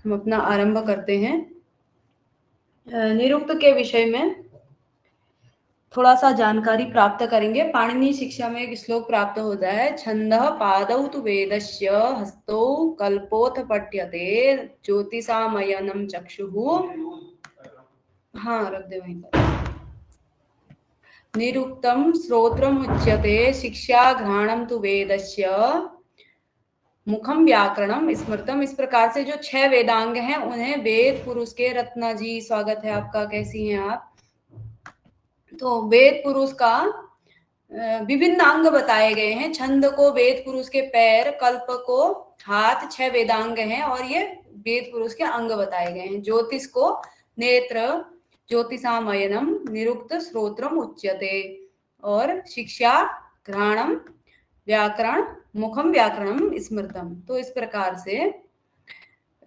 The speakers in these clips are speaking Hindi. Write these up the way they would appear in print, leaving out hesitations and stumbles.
हम अपना आरंभ करते हैं। निरुक्त के विषय में थोड़ा सा जानकारी प्राप्त करेंगे। पाणिनि शिक्षा में एक श्लोक प्राप्त होता है, छंदः पादौ तु वेदस्य हस्तौ कल्पोथ पठ्यते ज्योतिषामयनं चक्षुः। हाँ, रख दे वहीं पर। निरुक्तं श्रोत्रमुच्यते शिक्षा घ्राणं तु वेदस्य मुखम व्याकरणम स्मृतम। इस प्रकार से जो 6 वेदांग हैं उन्हें वेद पुरुष के, रत्ना जी स्वागत है आपका, कैसी हैं आप? तो वेद पुरुष का विभिन्न अंग बताए गए हैं। छंद को वेद पुरुष के पैर, कल्प को हाथ, 6 वेदांग हैं और ये वेद पुरुष के अंग बताए गए हैं। ज्योतिष को नेत्र, ज्योतिषामयनम, निरुक्त श्रोत्रम उच्यते, और शिक्षा घ्राणम, व्याकरण मुखम व्याकरणम स्मृतम। तो इस प्रकार से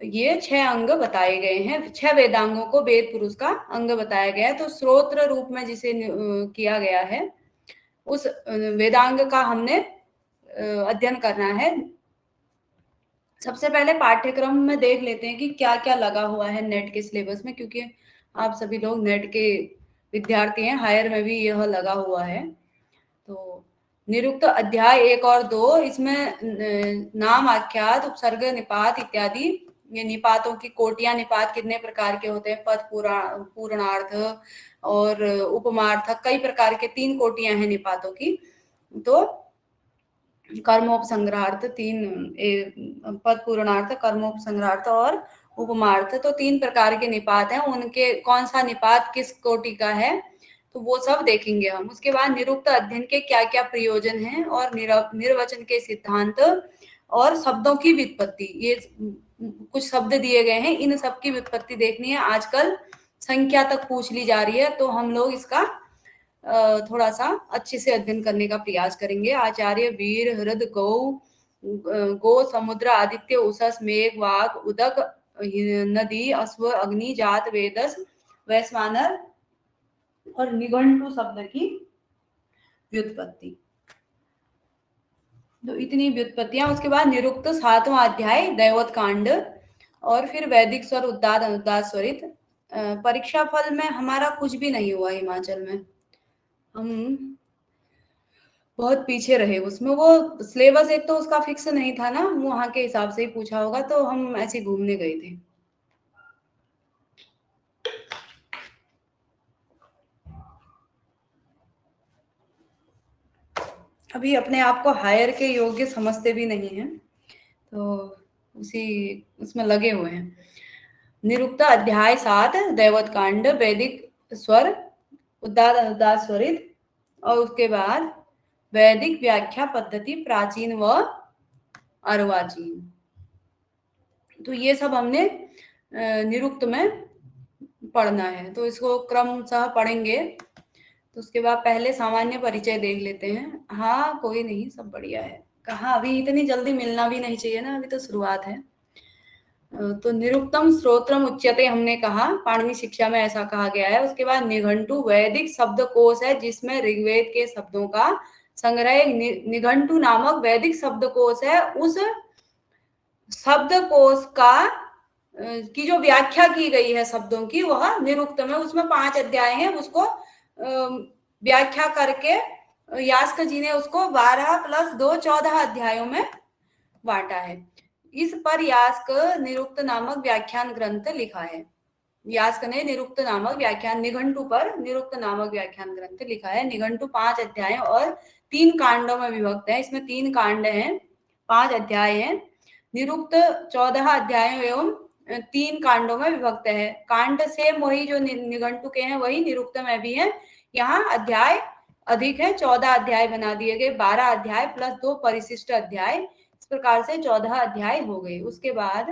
ये 6 अंग बताए गए हैं। 6 वेदांगों को वेद पुरुष का अंग बताया गया है। तो श्रोत्र रूप में जिसे किया गया है उस वेदांग का हमने अध्ययन करना है। सबसे पहले पाठ्यक्रम में देख लेते हैं कि क्या क्या लगा हुआ है नेट के सिलेबस में, क्योंकि आप सभी लोग नेट के विद्यार्थी हैं, हायर में भी यह लगा हुआ है। तो निरुक्त अध्याय 1 और 2, इसमें नाम, आख्यात, उपसर्ग, निपात इत्यादि, ये निपातों की कोटियां, निपात कितने प्रकार के होते हैं, पद, पूर्णार्थ और उपमार्थ, कई प्रकार के 3 कोटियां हैं निपातों की। तो कर्मोपसंग्रहार्थ 3, पद पूर्णार्थ, कर्मोपसंग्रहार्थ और उपमार्थ, तो 3 प्रकार के निपात हैं। उनके कौन सा निपात किस कोटि का है तो वो सब देखेंगे हम। उसके बाद निरुक्त अध्ययन के क्या क्या प्रयोजन हैं और निर्वचन के सिद्धांत और शब्दों की व्युत्पत्ति, ये कुछ शब्द दिए गए हैं, इन सब की व्युत्पत्ति देखनी है। आजकल संख्या तक पूछ ली जा रही है, तो हम लोग इसका थोड़ा सा अच्छे से अध्ययन करने का प्रयास करेंगे। आचार्य वीर, हृद, गो, समुद्र, आदित्य, उषस, मेघ, वाग, उदक, नदी, अश्व, अग्नि, जात, वेदस, वैश्वानर और निघंटु शब्द की व्युत्पत्ति। तो इतनी व्युत्पत्तियां। उसके बाद निरुक्त 7वां अध्याय दैवत कांड, और फिर वैदिक स्वर, उद्दात, अनुदात, स्वरित। परीक्षा फल में हमारा कुछ भी नहीं हुआ हिमाचल में, हम बहुत पीछे रहे उसमें। वो सिलेबस एक तो उसका फिक्स नहीं था ना, वहां के हिसाब से ही पूछा होगा, तो हम ऐसे घूमने गए थे। अभी अपने आप को हायर के योग्य समझते भी नहीं हैं, तो उसी उसमें लगे हुए हैं। निरुक्त अध्याय 7 दैवत कांड, वैदिक स्वर, उद्दात, अनुदात, स्वरित, और उसके बाद वैदिक व्याख्या पद्धति, प्राचीन व अर्वाचीन। तो ये सब हमने निरुक्त में पढ़ना है, तो इसको क्रमशः पढ़ेंगे। तो उसके बाद पहले सामान्य परिचय देख लेते हैं। हाँ, कोई नहीं, सब बढ़िया है। कहाँ, अभी इतनी जल्दी मिलना भी नहीं चाहिए ना, अभी तो शुरुआत है। तो निरुक्तम श्रोत्रम उच्यते हमने कहा, पाणिनि शिक्षा में ऐसा कहा गया है। उसके बाद निघंटु वैदिक शब्दकोश है, जिसमें ऋग्वेद के शब्दों का संग्रह। निघंटु नामक वैदिक शब्दकोश है। उस शब्दकोश का की जो व्याख्या की गई है शब्दों की, वह निरुक्त में, उसमें 5 अध्याय हैं। उसको व्याख्या करके यास्क जी ने उसको 12 + 2 14 अध्यायों में बांटा है। इस पर यास्क निरुक्त नामक व्याख्यान ग्रंथ लिखा है। यास्क ने निरुक्त नामक व्याख्यान, निघंटु पर निरुक्त नामक व्याख्यान ग्रंथ लिखा है। निघंटु 5 अध्याय और 3 कांडों में विभक्त है। इसमें 3 कांड हैं, 5 अध्याय हैं। निरुक्त 14 अध्यायों एवं 3 कांडों में विभक्त है। कांड सेम वही जो निघंटु के हैं वही निरुक्त में भी है। यहाँ अध्याय अधिक है, 14 अध्याय बना दिए गए, 12 अध्याय + 2 परिशिष्ट अध्याय, इस प्रकार से 14 अध्याय हो गए। उसके बाद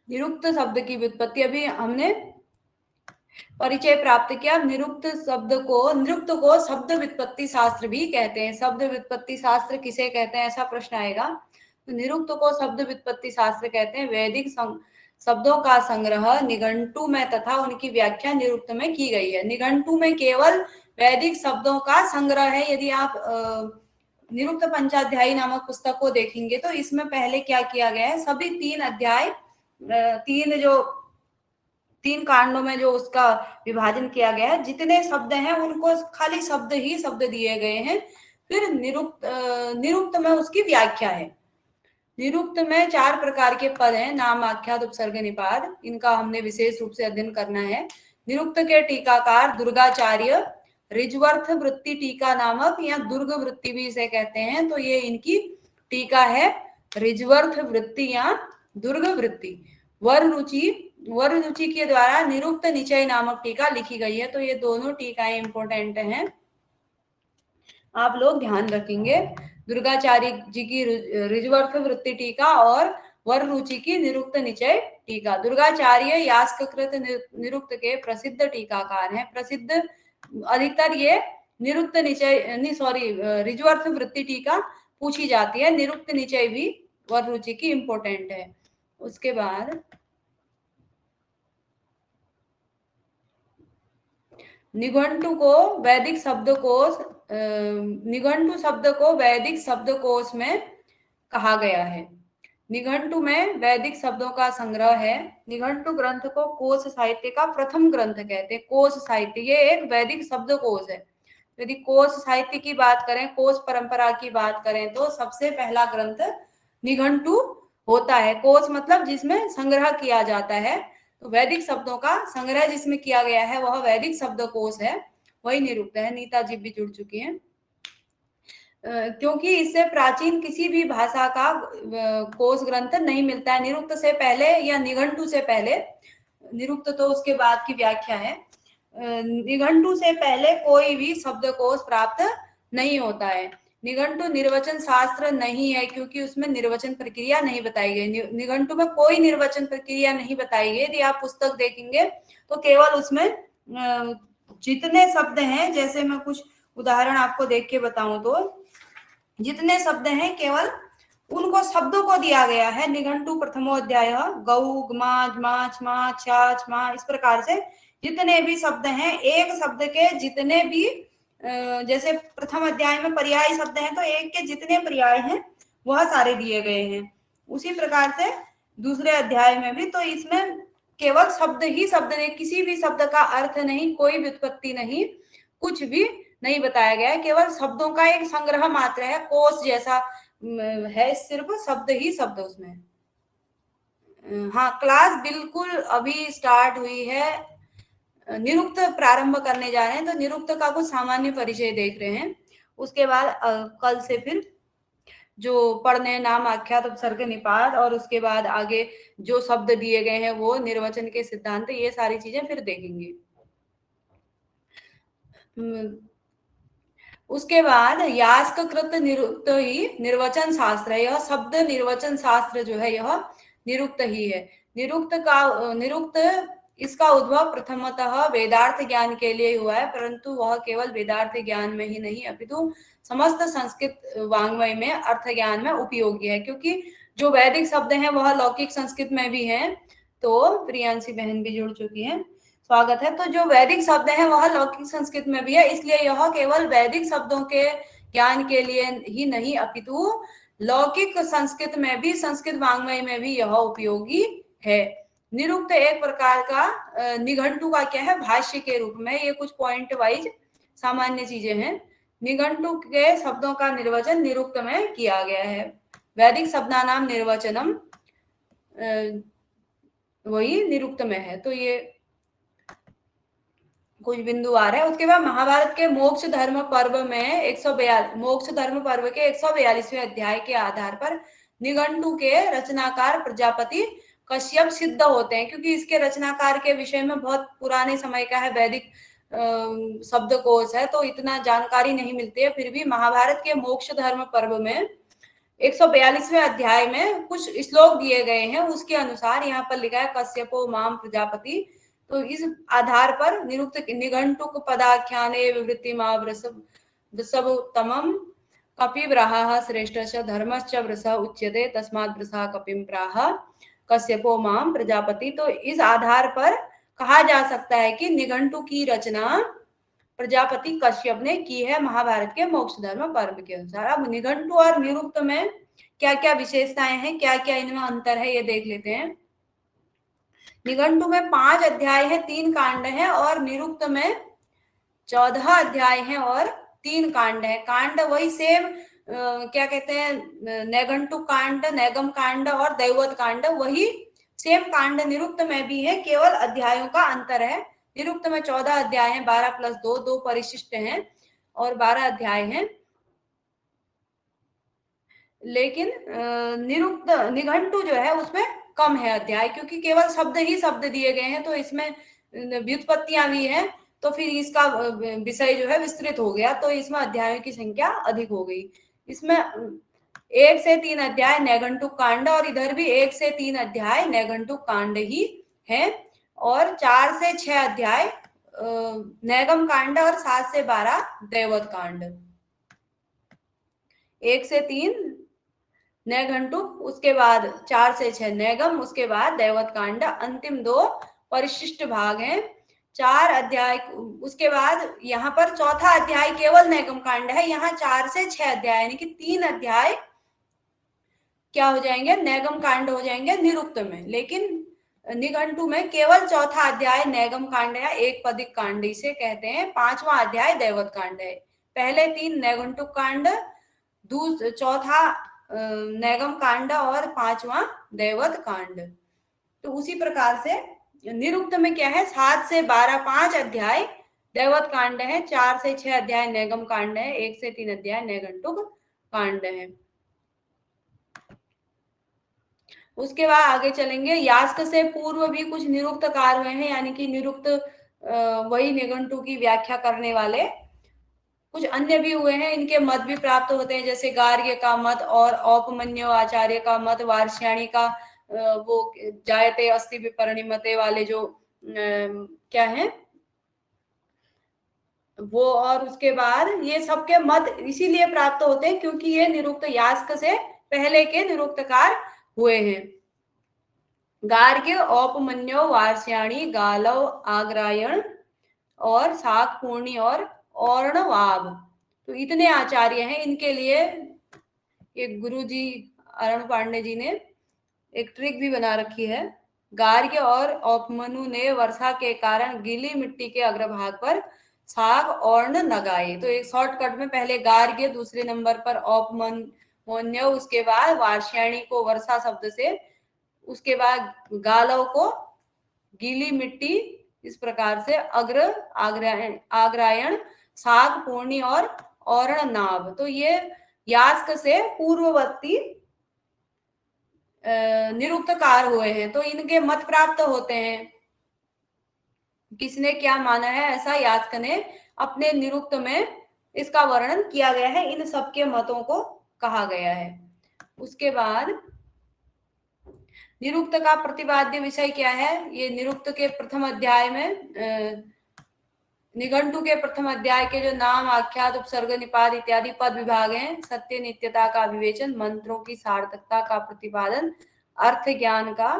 निरुक्त शब्द की व्युत्पत्ति, अभी हमने परिचय प्राप्त किया। निरुक्त को शब्द व्युत्पत्ति शास्त्र भी कहते हैं। शब्द व्युत्पत्ति शास्त्र किसे कहते हैं, ऐसा प्रश्न आएगा। तो निरुक्त को शब्द व्युत्पत्ति शास्त्र कहते हैं। वैदिक शब्दों का संग्रह निघंटु में तथा उनकी व्याख्या निरुक्त में की गई है। निघंटु में केवल वैदिक शब्दों का संग्रह है। यदि आप निरुक्त पंचाध्यायी नामक पुस्तक को देखेंगे तो इसमें पहले क्या किया गया है, सभी 3 अध्याय, तीन कांडों में जो उसका विभाजन किया गया है, जितने शब्द हैं उनको खाली शब्द ही शब्द दिए गए हैं। फिर निरुक्त में उसकी व्याख्या है। निरुक्त में 4 प्रकार के पद हैं, नाम, आख्यात, उपसर्ग, निपात। इनका हमने विशेष रूप से अध्ययन करना है। निरुक्त के टीकाकार दुर्गाचार्य ऋज्वर्थ वृत्ति टीका नामक, या दुर्ग वृत्ति भी इसे कहते हैं, तो ये इनकी टीका है, ऋज्वर्थ वृत्ति या दुर्ग वृत्ति। वर रुचि के द्वारा निरुक्त निचय नामक टीका लिखी गई है। तो ये दोनों टीकाएं इंपॉर्टेंट हैं, आप लोग ध्यान रखेंगे। दुर्गाचार्य जी की ऋज्वर्थ वृत्ति टीका और वर रुचि की निरुक्त निचय टीका। दुर्गाचार्य यास्ककृत निरुक्त के प्रसिद्ध टीकाकार हैं। प्रसिद्ध, अधिकतर ये निरुक्त निचय ऋज्वर्थ वृत्ति टीका पूछी जाती है। निरुक्त निचय भी वर रुचि की इंपॉर्टेंट है। उसके बाद निघंटु शब्द को वैदिक शब्दकोश में कहा गया है। निघंटु में वैदिक शब्दों का संग्रह है। निघंटु ग्रंथ को कोश साहित्य का प्रथम ग्रंथ कहते हैं। कोश साहित्य ये एक वैदिक शब्दकोश है। यदि कोश साहित्य की बात करें, कोश परंपरा की बात करें, तो सबसे पहला ग्रंथ निघंटु होता है। कोश मतलब जिसमें संग्रह किया जाता है, तो वैदिक शब्दों का संग्रह जिसमें किया गया है वह वैदिक शब्दकोश है, वही निरुक्त है। नीता जी भी जुड़ चुकी हैं। क्योंकि इससे प्राचीन किसी भी भाषा का कोश ग्रंथ नहीं मिलता है। निरुक्त से पहले या निघंटु से पहले, निरुक्त तो उसके बाद की व्याख्या है, निघंटु से पहले कोई भी शब्दकोश प्राप्त नहीं होता है। निघंटु निर्वचन शास्त्र नहीं है, क्योंकि उसमें निर्वचन प्रक्रिया नहीं बताई गई। निघंटु में कोई निर्वचन प्रक्रिया नहीं बताई गई। यदि आप पुस्तक देखेंगे तो केवल उसमें जितने शब्द हैं, जैसे मैं कुछ उदाहरण आपको देख के बताऊं तो, जितने शब्द हैं केवल उनको शब्दों को दिया गया है। निघंटु प्रथमोध्याय गौ, गमाज, माछ, माछ, छाछ, मा, इस प्रकार से जितने भी शब्द हैं, एक शब्द के जितने भी, जैसे प्रथम अध्याय में पर्याय शब्द हैं, तो एक के जितने पर्याय हैं वह सारे दिए गए हैं। उसी प्रकार से दूसरे अध्याय में भी, तो इसमें केवल शब्द ही शब्द है, किसी भी शब्द का अर्थ नहीं, कोई व्युत्पत्ति नहीं, कुछ भी नहीं बताया गया है। केवल शब्दों का एक संग्रह मात्र है, कोश जैसा है, सिर्फ शब्द ही शब्द उसमें। हाँ, क्लास बिल्कुल अभी स्टार्ट हुई है। निरुक्त प्रारंभ करने जा रहे हैं, तो निरुक्त का कुछ सामान्य परिचय देख रहे हैं। उसके बाद कल से फिर जो पढ़ने, नाम, आख्यात, उपसर्ग, निपात, और उसके बाद आगे जो शब्द दिए गए हैं वो निर्वचन के सिद्धांत, ये सारी चीजें फिर देखेंगे। उसके बाद यास्ककृत निरुक्त ही निर्वचन शास्त्र है। यह शब्द निर्वचन शास्त्र जो है यह निरुक्त ही है। निरुक्त इसका उद्भव प्रथमतः वेदार्थ ज्ञान के लिए हुआ है, परंतु वह केवल वेदार्थ ज्ञान में ही नहीं अपितु समस्त संस्कृत वाङ्मय में, अर्थ ज्ञान में उपयोगी है। क्योंकि जो वैदिक शब्द हैं वह लौकिक संस्कृत में भी हैं। तो प्रियांशी बहन भी जुड़ चुकी है, स्वागत है। तो जो वैदिक शब्द हैं वह लौकिक संस्कृत में भी है, इसलिए यह केवल वैदिक शब्दों के ज्ञान के लिए ही नहीं अपितु लौकिक संस्कृत में भी, संस्कृत वाङ्मय में भी यह उपयोगी है। निरुक्त एक प्रकार का निघंटु का क्या है, भाष्य के रूप में। ये कुछ पॉइंट वाइज सामान्य चीजें हैं। निघंटु के शब्दों का निर्वचन निरुक्त में किया गया है। वैदिक शब्दानाम निर्वचनम वही निरुक्त में है। तो ये कुछ बिंदु आ रहे हैं। उसके बाद महाभारत के मोक्ष धर्म पर्व में मोक्ष धर्म पर्व के 142वें अध्याय के आधार पर निघंटु के रचनाकार प्रजापति कश्यप सिद्ध होते हैं। क्योंकि इसके रचनाकार के विषय में बहुत पुराने समय का है, वैदिक शब्दकोश है, तो इतना जानकारी नहीं मिलती है। फिर भी महाभारत के मोक्ष धर्म पर्व में 142वें अध्याय में कुछ श्लोक दिए गए हैं, उसके अनुसार यहाँ पर लिखा है कश्यपो माम प्रजापति। तो इस आधार पर निरुक्त निघंटुक पदाख्याने विवृत्तिमा वृषभोत्तमम् कपिव्राह श्रेष्ठश्च धर्मश्च वृषः उच्यते तस्मात् वृषः कपिं प्राह कश्यपो माम प्रजापति। तो इस आधार पर कहा जा सकता है कि निघंटु की रचना प्रजापति कश्यप ने की है महाभारत के मोक्ष धर्म पर्व के अनुसार। अब निघंटु और निरुक्त में क्या क्या विशेषताएं हैं, क्या क्या इनमें अंतर है, ये देख लेते हैं। निघंटु में 5 अध्याय है, 3 कांड है, और निरुक्त में 14 अध्याय है और 3 कांड है। कांड वही सेम क्या कहते हैं, नैघंटु कांड, नैगम कांड और दैवत कांड, वही सेम कांड निरुक्त में भी है, केवल अध्यायों का अंतर है। निरुक्त में 14 अध्याय हैं, 12 + 2, 2 परिशिष्ट हैं और 12 अध्याय हैं। लेकिन निरुक्त निघंटु जो है उसमें कम है अध्याय, क्योंकि केवल शब्द ही शब्द दिए गए हैं, तो इसमें व्युत्पत्तियां भी हैं, तो फिर इसका विषय जो है विस्तृत हो गया, तो इसमें अध्यायों की संख्या अधिक हो गई। इसमें 1 से 3 अध्याय नैघंटुक कांड, और इधर भी 1 से 3 अध्याय नैघंटुक कांड ही है, और 4 से 6 अध्याय नैगम कांड और 7 से 12 दैवत कांड। 1 से 3 नैघंटुक, उसके बाद 4 से 6 नैगम, उसके बाद दैवत कांड, अंतिम 2 परिशिष्ट भाग हैं। 4 अध्याय, उसके बाद यहाँ पर चौथा अध्याय केवल नैगम कांड है। यहाँ 4 से 6 अध्याय यानी कि 3 अध्याय क्या हो जाएंगे, नैगम कांड हो जाएंगे निरुक्त में। लेकिन निघंटु में केवल चौथा अध्याय नैगम कांड या एक पदिक कांड इसे कहते हैं, 5वां अध्याय दैवत कांड है। पहले 3 नैघंटुक कांड, चौथा नैगम कांड और 5वां दैवत कांड। तो उसी प्रकार से निरुक्त में क्या है, 7 से 12 5 अध्याय दैवत कांड है, 4 से 6 अध्याय नैगम कांड है, 1 से 3 अध्याय नैघंटुक कांड है। उसके बाद आगे चलेंगे। यास्क से पूर्व भी कुछ निरुक्त कार हुए हैं, यानी कि निरुक्त वही निघंटु की व्याख्या करने वाले कुछ अन्य भी हुए हैं। इनके मत भी प्राप्त होते हैं, जैसे गार्ग्य का मत और औपमन्यो आचार्य का मत, वार्ष्याणी का वो जायते अस्ति विपरिणमते वाले जो क्या है वो, और उसके बाद ये सबके मत इसीलिए प्राप्त होते हैं क्योंकि ये निरुक्त यास्क से पहले के निरुक्तकार हुए हैं। गार्ग्य, औपमन्यो, वार्ष्याणी, गालव, आग्रायण और शाक पूर्णी और और्णवाब, तो इतने आचार्य हैं। इनके लिए एक गुरु जी अरुण पांडे जी ने एक ट्रिक भी बना रखी है। गार्ग्य और औपमनु ने वर्षा के कारण गीली मिट्टी के अग्रभाग पर साग और्ण लगाए। तो एक शॉर्टकट में पहले गार्ग्य, दूसरे नंबर पर औपमन्य, उसके बाद वार्ष्याणी को वर्षा शब्द से, उसके बाद गालव को गीली मिट्टी, इस प्रकार से अग्र आग्रायण, साग पूर्णी और औरण नाभ। तो ये यास्क से पूर्ववर्ती निरुक्तकार हुए हैं, तो इनके मत प्राप्त होते हैं। किसने क्या माना है ऐसा यास्क ने अपने निरुक्त में इसका वर्णन किया गया है, इन सबके मतों को कहा गया है। उसके बाद निरुक्त का प्रतिपाद्य विषय क्या है, ये निरुक्त के प्रथम अध्याय में निघंटु के प्रथम अध्याय के जो नाम, आख्यात, उपसर्ग, निपात इत्यादि पद विभाग हैं, सत्य नित्यता का विवेचन, मंत्रों की सार्थकता का प्रतिपादन, अर्थ ज्ञान का।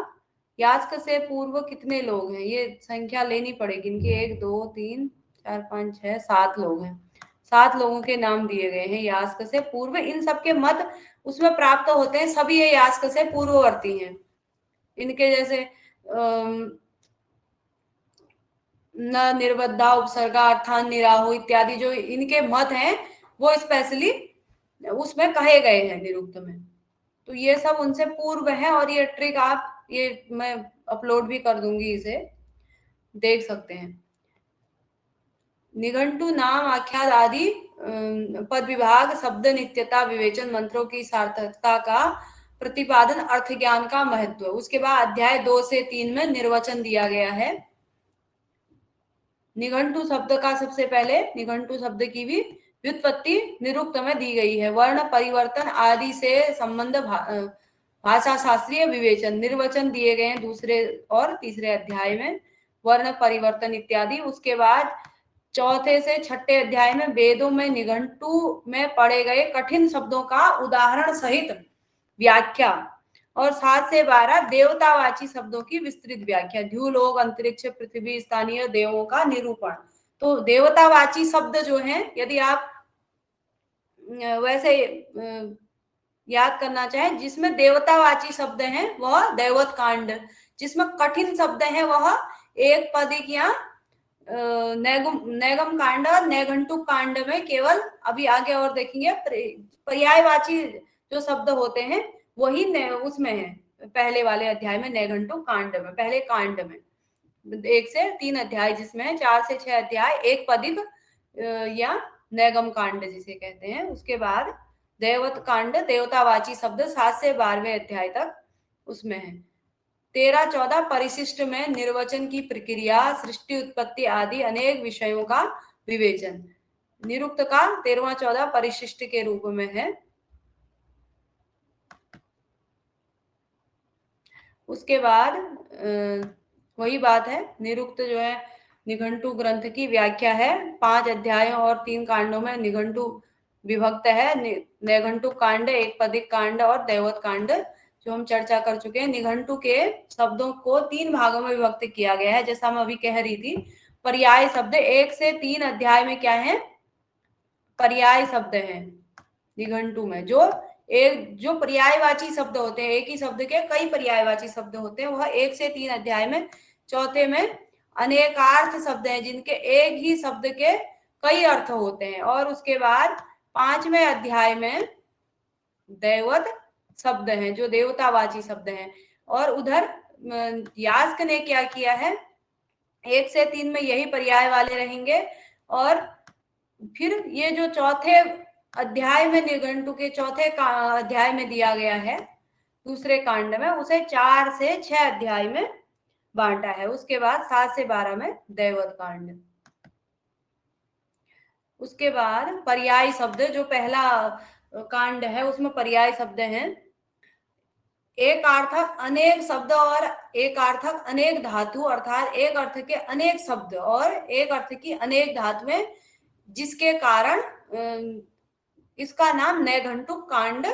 यास्क से पूर्व कितने लोग हैं, ये संख्या लेनी पड़ेगी इनकी, 1 2 3 4 5 6 7 लोग हैं। 7 लोगों के नाम दिए गए हैं यास्क से पूर्व। इन सबके मत उसमें प्राप्त होते हैं, सभी ये यास्क से पूर्ववर्ती हैं। इनके जैसे न निर्बद्धा, उपसर्गा, अर्थान, निराहो इत्यादि जो इनके मत हैं वो स्पेशली उसमें कहे गए हैं निरुक्त में। तो ये सब उनसे पूर्व है, और ये ट्रिक आप, ये मैं अपलोड भी कर दूंगी, इसे देख सकते हैं। निघंटु नाम, आख्यात आदि पद विभाग, शब्द नित्यता, विवेचन, मंत्रों की सार्थकता का प्रतिपादन, अर्थ ज्ञान का महत्व। उसके बाद अध्याय 2 से 3 में निर्वचन दिया गया है। निघंटु शब्द का सबसे पहले निघंटु शब्द की भी व्युत्पत्ति निरुक्त में दी गई है। वर्ण परिवर्तन आदि से संबंध, भाषा शास्त्रीय विवेचन, निर्वचन दिए गए हैं दूसरे और तीसरे अध्याय में, वर्ण परिवर्तन इत्यादि। उसके बाद चौथे से छठे अध्याय में वेदों में निघंटु में पढ़े गए कठिन शब्दों का उदाहरण सहित व्याख्या, और 7 से 12 देवतावाची शब्दों की विस्तृत व्याख्या, द्युलोक, अंतरिक्ष, पृथ्वी, स्थानीय देवों का निरूपण। तो देवतावाची शब्द जो है, यदि आप वैसे याद करना चाहें, जिसमें देवतावाची शब्द हैं वह दैवत कांड, जिसमें कठिन शब्द हैं वह एक पदिक या नैगम कांड और नैघंटुक कांड में केवल, अभी आगे और देखेंगे, पर्यायवाची जो शब्द होते हैं वही उसमें है, पहले वाले अध्याय में नैघंटुक कांड में, पहले कांड में 1 से 3 अध्याय, जिसमें 4 से 6 अध्याय एक पदिक या नैगम कांड जिसे कहते हैं। उसके बाद दैवत कांड, देवतावाची शब्द 7 से 12वें अध्याय तक उसमें है। 13-14 परिशिष्ट में निर्वचन की प्रक्रिया, सृष्टि उत्पत्ति आदि अनेक विषयों का विवेचन, निरुक्त का 13वां-14 परिशिष्ट के रूप में है। उसके बाद वही बात है, निरुक्त जो है निघंटु ग्रंथ की व्याख्या है। 5 अध्यायों और 3 कांडों में निघंटु विभक्त है। नैघंटु कांड, एक पदिक कांड और दैवत कांड जो हम चर्चा कर चुके हैं। निघंटु के शब्दों को 3 भागों में विभक्त किया गया है, जैसा मैं अभी कह रही थी। पर्याय शब्द 1 से 3 अध्याय में क्या है, पर्याय शब्द है निघंटु में। जो पर्यायवाची शब्द होते हैं, एक ही शब्द के कई पर्यायवाची शब्द होते हैं, वह 1 से 3 अध्याय में। चौथे में अनेकार्थ शब्द हैं, जिनके एक ही शब्द के कई अर्थ होते हैं। और उसके बाद 5वें अध्याय में दैवत शब्द हैं, जो देवतावाची शब्द हैं। और उधर यास्क ने क्या किया है, 1 से 3 में यही पर्याय वाले रहेंगे, और फिर ये जो चौथे अध्याय में, निघंटु के चौथे अध्याय में दिया गया है दूसरे कांड में, उसे 4 से 6 अध्याय में बांटा है। उसके बाद 7 से 12 में दैवत कांड। उसके बाद पर्याय शब्द, जो पहला कांड है उसमें पर्याय शब्द हैं। एक अर्थक अनेक शब्द और एक अर्थक अनेक धातु, अर्थात एक अर्थ के अनेक शब्द और एक अर्थ की अनेक धातुएं, जिसके कारण इसका नाम नैघंटुक कांड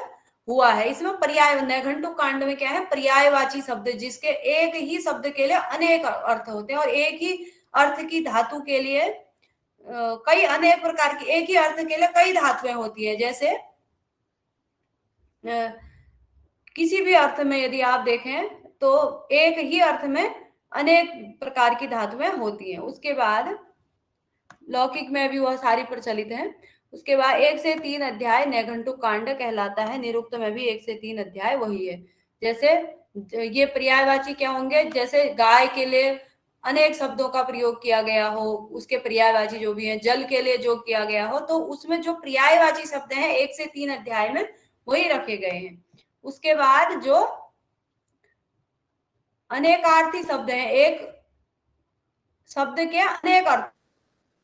हुआ है। इसमें पर्याय, नैघंटुक कांड में क्या है, पर्यायवाची शब्द, जिसके एक ही शब्द के लिए अनेक अर्थ होते हैं, और एक ही अर्थ की धातु के लिए कई अनेक प्रकार की, एक ही अर्थ के लिए कई धातुएं होती है। जैसे किसी भी अर्थ में यदि आप देखें तो एक ही अर्थ में अनेक प्रकार की धातुएं होती हैं। उसके बाद लौकिक में भी वह सारी प्रचलित हैं। उसके बाद 1 से 3 अध्याय नैघंटुक कांड कहलाता है। निरुक्त में भी 1 से 3 अध्याय वही है। जैसे ये पर्यायवाची क्या होंगे, जैसे गाय के लिए अनेक शब्दों का प्रयोग किया गया हो, उसके पर्यायवाची जो भी हैं, जल के लिए जो किया गया हो, तो उसमें जो पर्यायवाची शब्द हैं 1 से 3 अध्याय में वही रखे गए हैं। उसके बाद जो अनेकार्थी शब्द हैं, एक शब्द के अनेक अर्थ,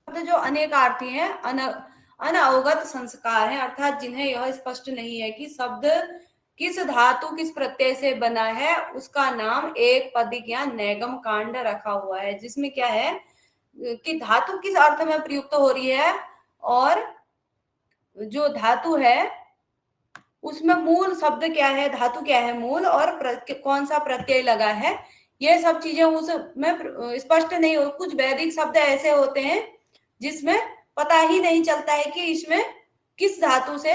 जो अनेकार्थी हैं, अनअवगत संस्कार हैं, अर्थात जिन्हें यह स्पष्ट नहीं है कि शब्द किस धातु किस प्रत्यय से बना है, उसका नाम एक पदिक या नैगम कांड रखा हुआ है। जिसमें क्या है कि धातु किस अर्थ में प्रयुक्त हो रही है, और जो धातु है उसमें मूल शब्द क्या है, धातु क्या है मूल, और कौन सा प्रत्यय लगा है, ये सब चीजें उसमें स्पष्ट नहीं हो। कुछ वैदिक शब्द ऐसे होते हैं जिसमें पता ही नहीं चलता है कि इसमें किस धातु से,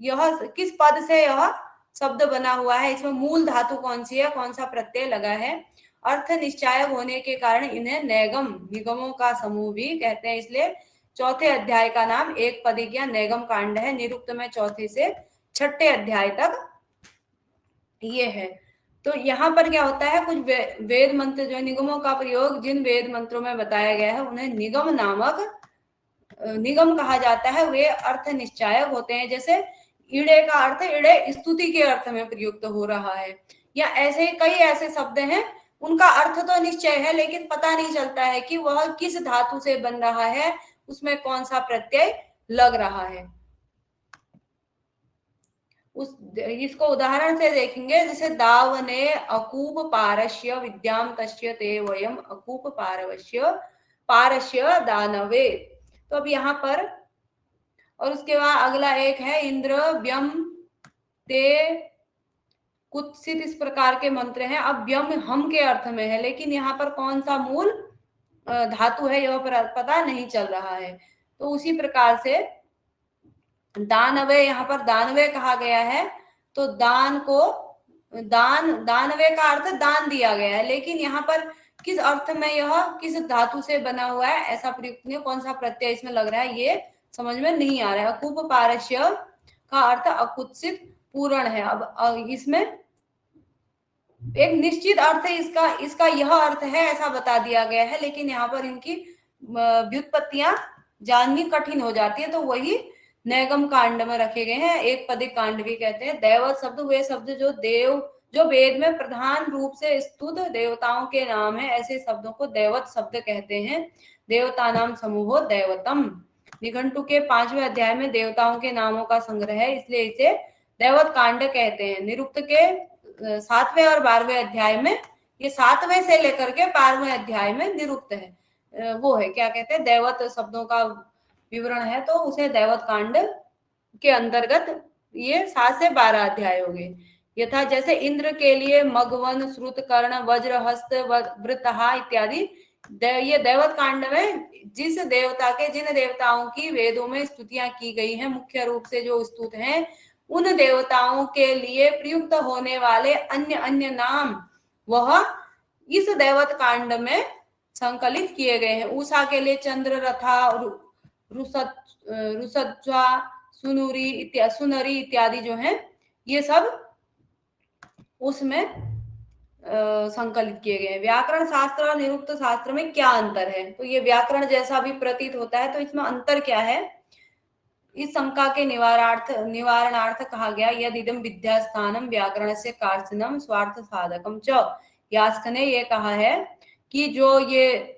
यह किस पद से यह शब्द बना हुआ है, इसमें मूल धातु कौन सी है, कौन सा प्रत्यय लगा है। अर्थ निश्चायक होने के कारण इन्हें नैगम, निगमों का समूह भी कहते हैं। इसलिए चौथे अध्याय का नाम एक पदिक या नैगम कांड है। निरुक्त में चौथे से 6ठे अध्याय तक ये है। तो यहाँ पर क्या होता है, कुछ वेद मंत्र जो निगमों का प्रयोग जिन वेद मंत्रों में बताया गया है उन्हें निगम नामक, निगम कहा जाता है। वे अर्थ निश्चायक होते हैं। जैसे इड़े का अर्थ, इड़े स्तुति के अर्थ में प्रयुक्त हो रहा है, या ऐसे कई ऐसे शब्द हैं उनका अर्थ तो निश्चय है, लेकिन पता नहीं चलता है कि वह किस धातु से बन रहा है, उसमें कौन सा प्रत्यय लग रहा है। इसको उदाहरण से देखेंगे, जैसे दावने अकूप पारस्य विद्याम तस्य ते वयम अकूप पारवश्य पारस्य दानवे। तो अब यहाँ पर, और उसके बाद अगला एक है इंद्र व्यम ते कुत्सित, इस प्रकार के मंत्र हैं। अब व्यम हम के अर्थ में है, लेकिन यहाँ पर कौन सा मूल धातु है यह पता नहीं चल रहा है। तो उसी प्रकार से दानवे, यहाँ पर दानवे कहा गया है, तो दान को दानवे का अर्थ दान दिया गया है, लेकिन यहाँ पर किस अर्थ में यह किस धातु से बना हुआ है ऐसा प्रयुक्त नहीं, कौन सा प्रत्यय इसमें लग रहा है ये समझ में नहीं आ रहा है। अकूप पारस्य का अर्थ अकुत्सित पूर्ण है। अब इसमें एक निश्चित अर्थ है इसका यह अर्थ है ऐसा बता दिया गया है, लेकिन यहाँ पर इनकी व्युत्पत्तियां जाननी कठिन हो जाती है, तो वही नैगम कांड में रखे गए हैं। एक पदिक कांड भी कहते हैं। दैवत शब्द वे शब्द जो वेद में प्रधान रूप से स्तुत देवताओं के नाम है, ऐसे शब्दों को दैवत शब्द कहते हैं। देवता नाम समूहो दैवतम। निघंटु के 5वें अध्याय में देवताओं के नामों का संग्रह है, इसलिए इसे दैवत कांड कहते हैं। निरुक्त के 7वें और 12वें अध्याय में, ये 7वें से लेकर के 12वें अध्याय में निरुक्त है, वो है क्या कहते हैं दैवत शब्दों का विवरण है, तो उसे दैवत कांड के अंतर्गत ये 7 से 12 अध्याय हो गए। यथा जैसे इंद्र के लिए मगवन, श्रुत, कर्ण, वज्र, हस्त, वृतहा इत्यादि, ये दैवत कांड में जिस देवता के जिन देवताओं की वेदों में स्तुतियां की गई हैं, मुख्य रूप से जो स्तुत हैं, उन देवताओं के लिए प्रयुक्त होने वाले अन्य अन्य नाम वह इस दैवत कांड में संकलित किए गए हैं। उषा के लिए चंद्र रथा, रुसज्वा, सुनरी इत्यादि जो है ये सब उसमें संकलित किए गए हैं। व्याकरण शास्त्र और निरुक्त शास्त्र में क्या अंतर है? तो ये व्याकरण जैसा भी प्रतीत होता है, तो इसमें अंतर क्या है? इस शंका के निवारणार्थ कहा गया यदिदं विद्यास्थानम व्याकरण से कार्चनम स्वार्थ साधकम च। यास्क ने ये कहा है कि जो ये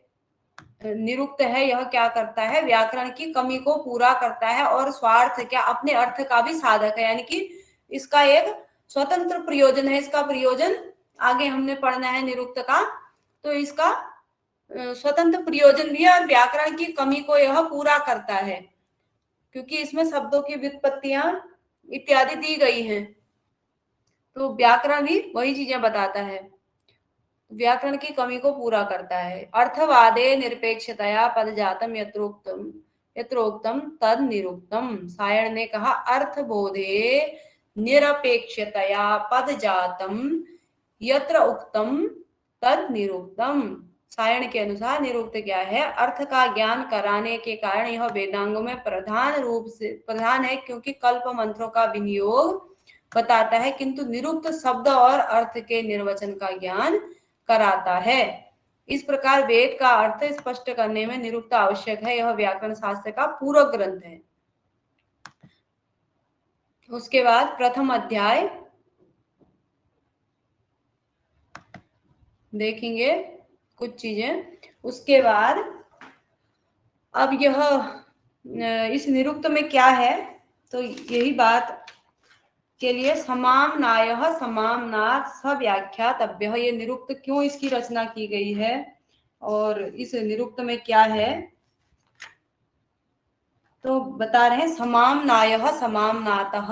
निरुक्त है यह क्या करता है, व्याकरण की कमी को पूरा करता है और स्वार्थ क्या अपने अर्थ का भी साधक है, यानी कि इसका एक स्वतंत्र प्रयोजन है। इसका प्रयोजन आगे हमने पढ़ना है निरुक्त का, तो इसका स्वतंत्र प्रयोजन भी है और व्याकरण की कमी को यह पूरा करता है, क्योंकि इसमें शब्दों की व्युत्पत्तियां इत्यादि दी गई हैं, तो व्याकरण भी वही चीजें बताता है, व्याकरण की कमी को पूरा करता है। अर्थवादे निरपेक्षतया पदजातम यत्रोक्तम तद निरुक्तम। सायण ने कहा अर्थबोधे निरपेक्षतया पदजातम यत्र उक्तम तद निरुक्तम। सायण के अनुसार निरुक्त क्या है? अर्थ का ज्ञान कराने के कारण यह वेदांगों में प्रधान रूप से प्रधान है, क्योंकि कल्प मंत्रों का विनियोग बताता है, किंतु निरुक्त शब्द और अर्थ के निर्वचन का ज्ञान कराता है। इस प्रकार वेद का अर्थ स्पष्ट करने में निरुक्त आवश्यक है। यह व्याकरण शास्त्र का पूरक ग्रंथ है। उसके बाद प्रथम अध्याय देखेंगे कुछ चीजें। उसके बाद अब यह इस निरुक्त में क्या है, तो यही बात के लिए समाम्नायः समाम्नात् सव्याख्यातव्यः, ये निरुक्त क्यों इसकी रचना की गई है और इस निरुक्त में क्या है, तो बता रहे हैं समाम्नायः समाम्नातः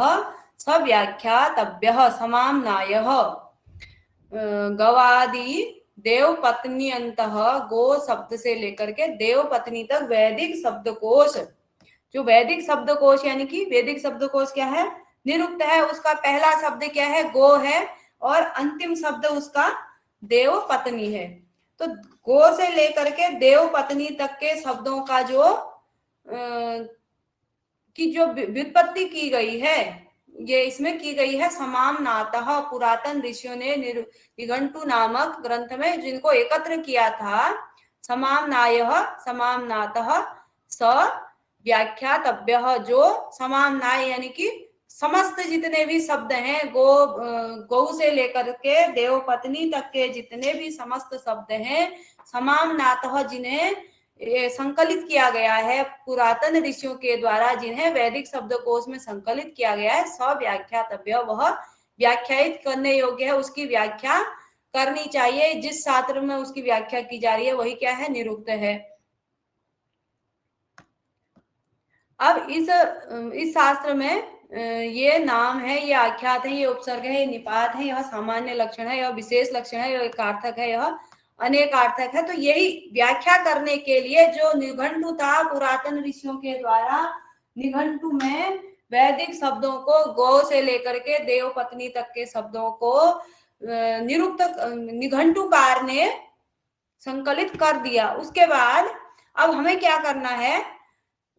सव्याख्यातव्यः। समाम्नायः गवादि देव पत्नी अंतः गो शब्द से लेकर के देव पत्नी तक वैदिक शब्दकोश, जो वैदिक शब्दकोश यानी कि वैदिक शब्दकोश क्या है? निरुक्त है। उसका पहला शब्द क्या है? गो है, और अंतिम शब्द उसका देव पत्नी है। तो गो से लेकर के देव पत्नी तक के शब्दों का जो व्युत्पत्ति की गई है, ये इसमें की गई है समाम्नातः। पुरातन ऋषियों ने निघंटु नामक ग्रंथ में जिनको एकत्र किया था, समाम्नायः समाम्नातः स व्याख्यातव्यः, जो समाम्नाय यानी कि समस्त जितने भी शब्द हैं, गौ से लेकर के देव पत्नी तक के जितने भी समस्त शब्द हैं, समाम्नातः जिन्हें संकलित किया गया है पुरातन ऋषियों के द्वारा, जिन्हें वैदिक शब्दकोश में संकलित किया गया है, सव्याख्यातव्य, वह व्याख्यायित करने योग्य है, उसकी व्याख्या करनी चाहिए। जिस शास्त्र में उसकी व्याख्या की जा रही है वही क्या है? निरुक्त है। अब इस शास्त्र में ये नाम है, ये आख्यात है, ये उपसर्ग है, ये निपात है, यह सामान्य लक्षण है, यह विशेष लक्षण है, यह कारथक है, यह अनेकार्थक है। तो यही व्याख्या करने के लिए जो निघंटु था पुरातन ऋषियों के द्वारा, निघंटु में वैदिक शब्दों को गौ से लेकर के देव पत्नी तक के शब्दों को निरुक्त निघंटुकार ने संकलित कर दिया। उसके बाद अब हमें क्या करना है,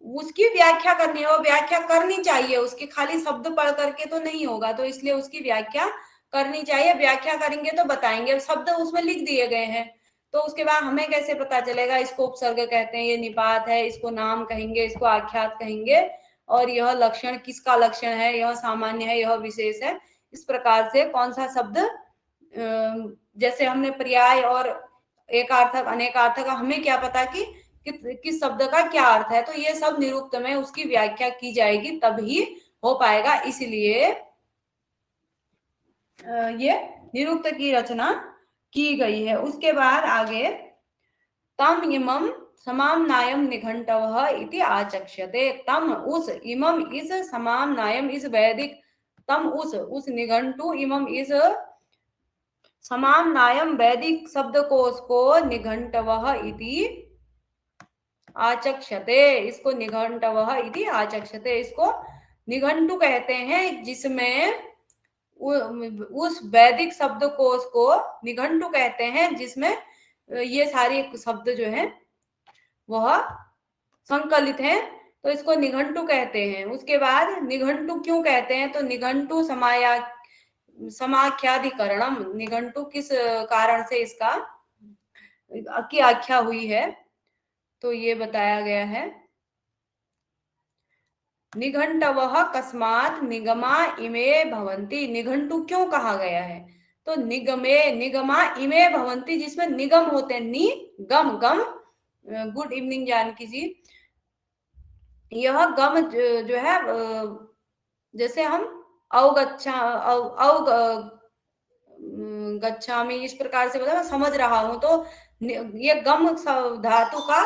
उसकी व्याख्या करनी है। वो व्याख्या करनी चाहिए उसकी, खाली शब्द पढ़ करके तो नहीं होगा, तो इसलिए उसकी व्याख्या करनी चाहिए। व्याख्या करेंगे तो बताएंगे, शब्द उसमें लिख दिए गए हैं, तो उसके बाद हमें कैसे पता चलेगा इसको उपसर्ग कहते हैं, ये निपात है, इसको नाम कहेंगे, इसको आख्यात कहेंगे, और यह लक्षण किसका लक्षण है, यह सामान्य है, यह विशेष है। इस प्रकार से कौन सा शब्द, जैसे हमने पर्याय और एकार्थक अनेकार्थक, हमें क्या पता कि किस शब्द का क्या अर्थ है, तो ये सब निरुक्त में उसकी व्याख्या की जाएगी तभी हो पाएगा। इसलिए ये निरुक्त की रचना की गई है। उसके बाद आगे तम इमम समाम्नायम निघंटवः इति आचक्ष्यते। तम उस, इमम इस, समाम्नायम इस वैदिक, तम उस निघंटु, इमम इस समाम्नायम वैदिक शब्दकोश को निघंटवः इति आचक्ष्यते, इसको निघंटवः इति आचक्ष्यते, इसको निघंटु कहते हैं, जिसमें उस वैदिक शब्दकोश को निघंटु कहते हैं जिसमें ये सारे शब्द जो है वह संकलित हैं, तो इसको निघंटु कहते हैं। उसके बाद निघंटु क्यों कहते हैं, तो निघंटु समाख्याधिकरणम, निघंटु किस कारण से इसका की आख्या हुई है, तो ये बताया गया है। निघंटवः कस्मात् निगमा इमे भवन्ति, निघंटु क्यों कहा गया है, तो निगमा इमे भवन्ति, जिसमें निगम होते हैं, निगम गम। गुड इवनिंग जानकी जी। यह गम जो है, जैसे हम गच्छामि इस प्रकार से बता, समझ रहा हूं, तो ये गम धातु का,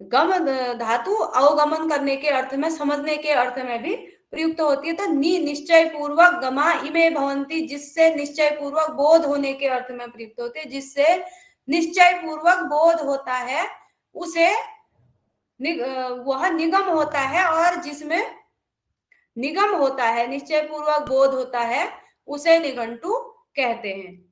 गम धातु अवगमन करने के अर्थ में, समझने के अर्थ में भी प्रयुक्त होती है। तो निश्चय पूर्वक गमा इमे भवन्ति, जिससे निश्चय पूर्वक बोध होने के अर्थ में प्रयुक्त होती है, जिससे निश्चय पूर्वक बोध होता है उसे वह निगम होता है, और जिसमें निगम होता है, निश्चय पूर्वक बोध होता है, उसे निघंटु कहते हैं।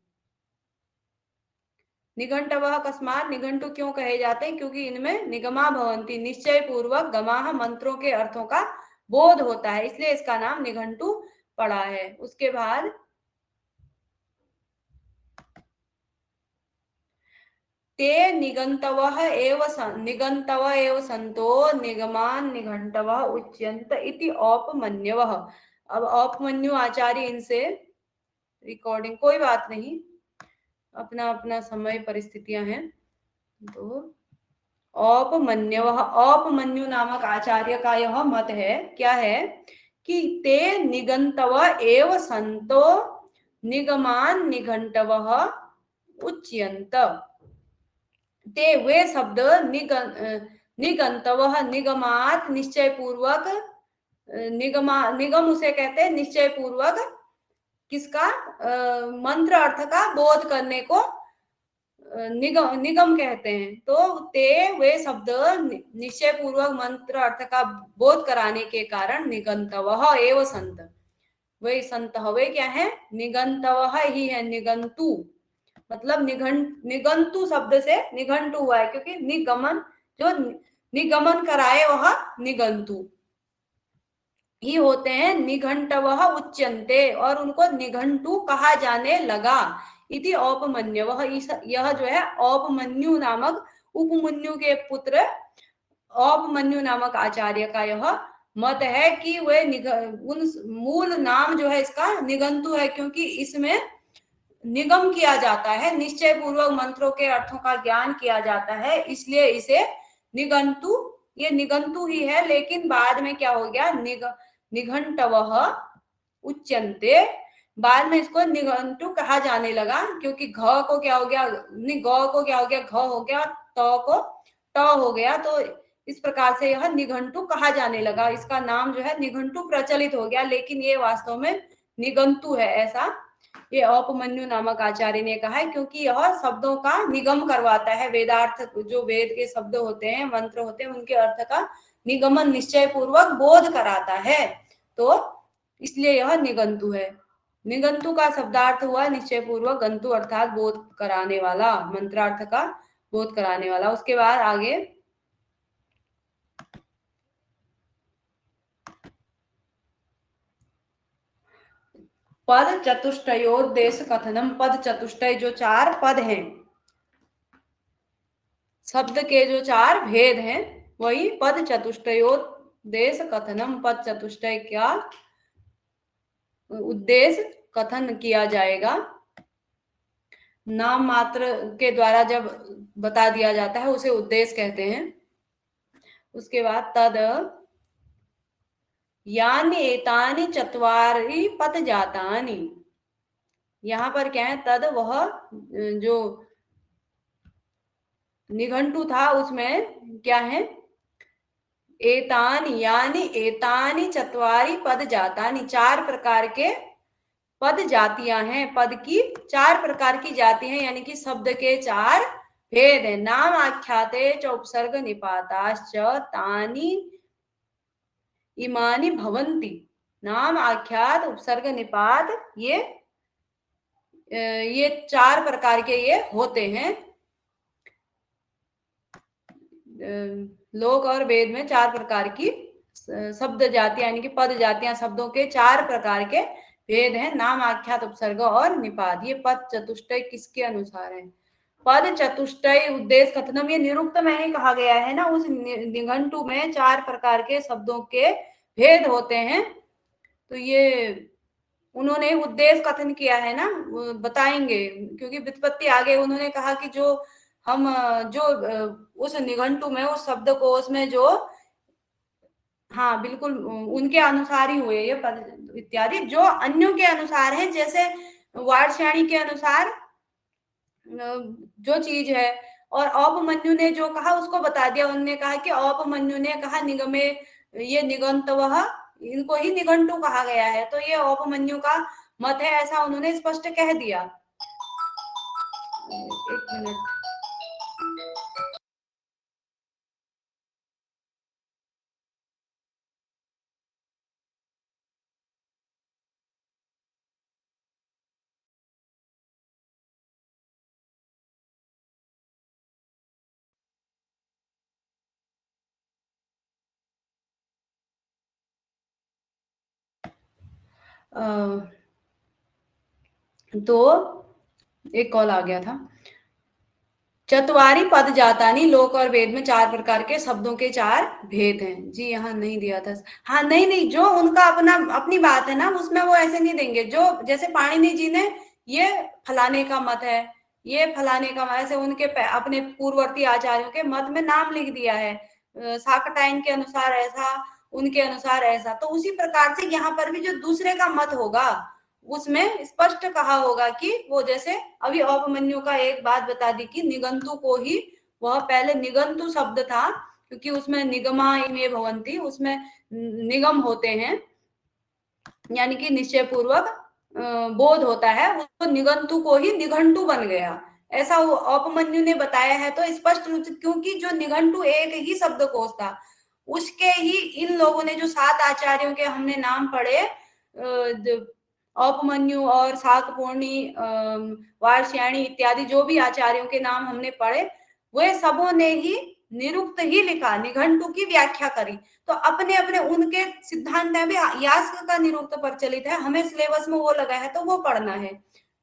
निघंटवः कस्मात्, निघंटु क्यों कहे जाते हैं, क्योंकि इनमें निगमा भवन्ति, निश्चय पूर्वक गमाह मंत्रों के अर्थों का बोध होता है, इसलिए इसका नाम निघंटु पड़ा है। उसके बाद ते निगंतवः एव संतो निगमान निघंटवः उच्यन्त इति औपमन्यवः। अब औपमन्यु आचार्य इनसे रिकॉर्डिंग, कोई बात नहीं, अपना अपना समय परिस्थितियां हैं। तो औपमन्यवः, औपमन्यु नामक आचार्य का यह मत है, क्या है कि ते निगंतव एव संतो निगमान निघंटवः उच्यन्त। ते वे शब्द निगंतवः, निगमात निश्चय पूर्वक, निगम उसे कहते हैं निश्चय पूर्वक किसका, मंत्र अर्थ का बोध करने को निगम कहते हैं। तो ते वे शब्द निश्चय पूर्वक मंत्र अर्थ का बोध कराने के कारण निगंतवः एव संत, वे संत वे क्या है, निगंतवः ही है, निगंतु मतलब निगंतु शब्द से निघंटु हुआ है, क्योंकि निगमन, जो निगमन कराए वह निगंतु ही होते हैं। निघंटवः उच्यन्ते, और उनको निघंटु कहा जाने लगा। इति औपमन्यवः, यह जो है औपमन्यु नामक, उपमन्यु के पुत्र औपमन्यु नामक आचार्य का यह मत है कि वे उन मूल नाम जो है इसका निघंटु है, क्योंकि इसमें निगम किया जाता है, निश्चय पूर्वक मंत्रों के अर्थों का ज्ञान किया जाता है, इसलिए इसे निघंटु, ये निघंटु ही है। लेकिन बाद में क्या हो गया, निघंटवः उच्यन्ते, बाद में इसको निघंटु कहा जाने लगा, क्योंकि घ को क्या हो गया, गौ को क्या हो गया, घ हो गया, त को ट हो गया, तो इस प्रकार से यह निघंटु कहा जाने लगा। इसका नाम जो है निघंटु प्रचलित हो गया, लेकिन ये वास्तव में निगंतु है, ऐसा ये औपमन्यु नामक आचार्य ने कहा है, क्योंकि यह शब्दों का निगम करवाता है। वेदार्थ जो वेद के शब्द होते हैं, मंत्र होते हैं, उनके अर्थ का निगमन निश्चय पूर्वक बोध कराता है, तो इसलिए यह निगंतु है। निगंतु का शब्दार्थ हुआ निश्चय पूर्वक, गंतु अर्थात बोध कराने वाला, मंत्रार्थ का बोध कराने वाला। उसके बाद आगे पद चतुष्टयोद्देश्य कथनम। पद चतुष्टय जो 4 पद हैं, शब्द के जो 4 भेद हैं, वही पद चतुष्टयोद्देश्य कथनम। पद चतुष्टय क्या उद्देश्य कथन किया जाएगा। नाम मात्र के द्वारा जब बता दिया जाता है उसे उद्देश्य कहते हैं। उसके बाद तद यानि एतानि चत्वारि पद जातानि। यहाँ पर क्या है, तद वह जो निघंटु था उसमें क्या है, एतानि यानी एतानि चत्वारि पद जातानि, 4 प्रकार के पद जातियां हैं। पद की 4 प्रकार की जाति हैं, यानी कि शब्द के 4 भेद हैं। नाम आख्याते च उपसर्ग निपाताश्च तानि इमानि भवन्ति। नाम आख्यात उपसर्ग निपात ये 4 प्रकार के ये होते हैं। लोक और वेद में 4 प्रकार की शब्द जातियां यानी कि पद जातियां, शब्दों के 4 प्रकार के भेद हैं, नाम आख्यात उपसर्ग और निपात। ये पद चतुष्टय किसके अनुसार है? पद चतुष्टय उद्देश्य कथनम, ये निरुक्त में ही कहा गया है ना, उस निघंटु में 4 प्रकार के शब्दों के भेद होते हैं, तो ये उन्होंने उद्देश्य कथन किया है ना, बताएंगे, क्योंकि व्युत्पत्ति आगे उन्होंने कहा कि जो हम जो उस निघंटु में उस शब्द कोश में जो, हाँ बिल्कुल उनके अनुसार ही हुए ये पद इत्यादि, जो अन्यों के अनुसार है, जैसे वार्ष्याणी के अनुसार जो चीज है। और औपमन्यु ने जो कहा उसको बता दिया, उन्होंने कहा कि औपमन्यु ने कहा निगमे ये निगंतवः, इनको ही निघंटु कहा गया है, तो ये औपमन्यु का मत है, ऐसा उन्होंने स्पष्ट कह दिया। एक मिनट, तो एक कॉल आ गया था। चतवारी पद जातानी, लोक और वेद में 4 प्रकार के शब्दों के 4 भेद हैं। जी यहाँ नहीं दिया था, हाँ नहीं नहीं, जो उनका अपना अपनी बात है ना, उसमें वो ऐसे नहीं देंगे। जो जैसे पाणिनि जी ने ये फलाने का मत है, ये फलाने का मत, ऐसे उनके अपने पूर्ववर्ती आचार्यों के मत में नाम लिख दिया है, साकटाइन के अनुसार ऐसा, उनके अनुसार ऐसा। तो उसी प्रकार से यहाँ पर भी जो दूसरे का मत होगा उसमें स्पष्ट कहा होगा कि वो, जैसे अभी औपमन्यु का एक बात बता दी कि निगंतु को ही, वह पहले निगंतु शब्द था क्योंकि उसमें निगमा इमे भवंती, उसमें निगम होते हैं, यानी कि निश्चय पूर्वक बोध होता है, वो निगंतु को ही निघंटु बन गया, ऐसा औपमन्यु ने बताया है। तो स्पष्ट रूप से, क्योंकि जो निघंटु एक ही शब्दकोश था, उसके ही इन लोगों ने जो 7 आचार्यों के हमने नाम पढ़े, औपमन्यु और शाकपूर्णी, वार्ष्याणी इत्यादि जो भी आचार्यों के नाम हमने पढ़े, वे सबों ने ही निरुक्त ही लिखा, निघंटु की व्याख्या करी। तो अपने अपने उनके सिद्धांत में भी यास्क का निरुक्त प्रचलित है, हमें सिलेबस में वो लगा है तो वो पढ़ना है।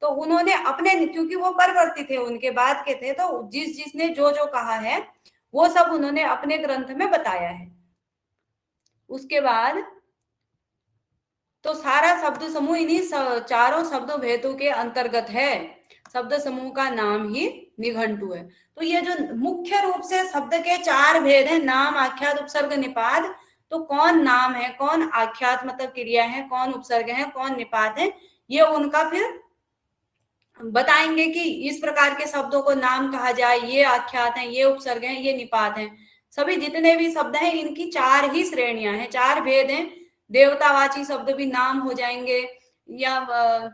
तो उन्होंने अपने, क्योंकि वो परवर्ती थे, उनके बाद के थे, तो जिसने जो जो कहा है वो सब उन्होंने अपने ग्रंथ में बताया है। उसके बाद तो सारा शब्द समूह इन्हीं 4 शब्द भेदों के अंतर्गत है, शब्द समूह का नाम ही निघंटु है। तो ये जो मुख्य रूप से शब्द के 4 भेद हैं, नाम आख्यात उपसर्ग निपात, तो कौन नाम है, कौन आख्यात मतलब क्रिया है, कौन उपसर्ग है, कौन निपात है, ये उनका फिर बताएंगे कि इस प्रकार के शब्दों को नाम कहा जाए, ये आख्यात हैं, ये उपसर्ग हैं, ये निपात हैं। सभी जितने भी शब्द हैं इनकी 4 ही श्रेणियां हैं, 4 भेद हैं। देवतावाची शब्द भी नाम हो जाएंगे, या